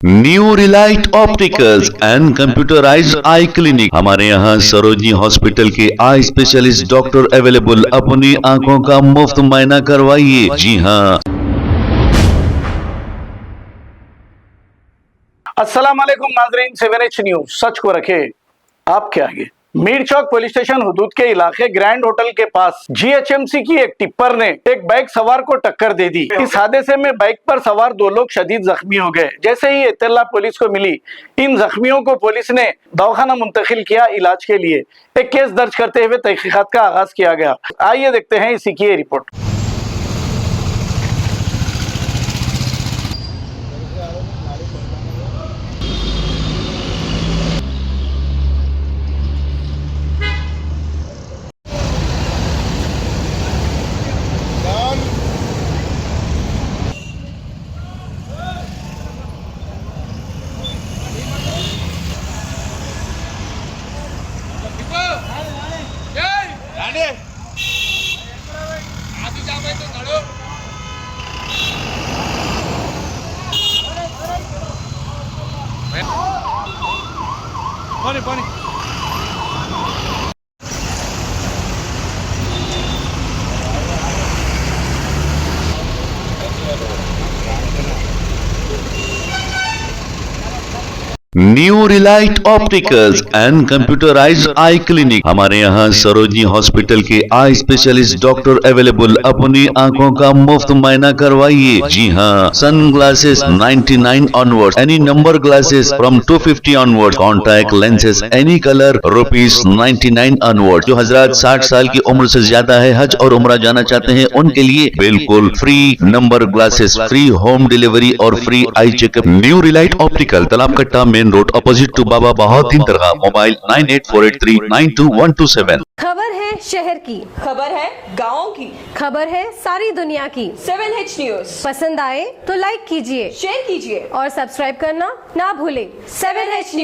New Relight opticals and computerised I clinic. हमारे यहाँ Sarojini hospital के आई स्पेशलिस्ट डॉक्टर अवेलेबल। अपनी आंखों का मुफ्त मुआयना करवाइए। जी हाँ। अस्सलाम वालेकुम नाज़रीन, 7H न्यूज सच को रखे आपके आगे। मीर चौक पुलिस स्टेशन हुदूद के इलाके ग्रैंड होटल के पास GHMC की एक टिप्पर ने एक बाइक सवार को टक्कर दे दी। इस हादसे में बाइक पर सवार 2 लोग शदीद जख्मी हो गए। जैसे ही इत्तला पुलिस को मिली, इन जख्मियों को पुलिस ने दवाखाना मुंतकिल किया इलाज के लिए। एक केस दर्ज करते हुए तहकीकात का आगाज किया गया। आइए देखते हैं इसी की रिपोर्ट। पानी new Relight opticals and computerised I clinic. हमारे यहाँ सरोजनी हॉस्पिटल के आई स्पेशलिस्ट डॉक्टर अवेलेबल। अपनी आंखों का मुफ्त मुआयना करवाइए। जी हाँ। Sun glasses 99 onward, any number glasses from 250 onward, contact lenses any colour ₹99 onward. जो हजरात 60 साल की उम्र से ज्यादा है, हज और उम्रा जाना चाहते हैं, उनके लिए बिल्कुल free number glasses, free home delivery और free eye checkup. New Relight Optical, Talab Katta, main road, opposite to Baba Bahauddin Dargah. Mobile 9848392127। खबर है शहर की, खबर है गाँव की, खबर है सारी दुनिया की। 7H न्यूज पसंद आए तो लाइक कीजिए, शेयर कीजिए और सब्सक्राइब करना ना भूलें। 7H news.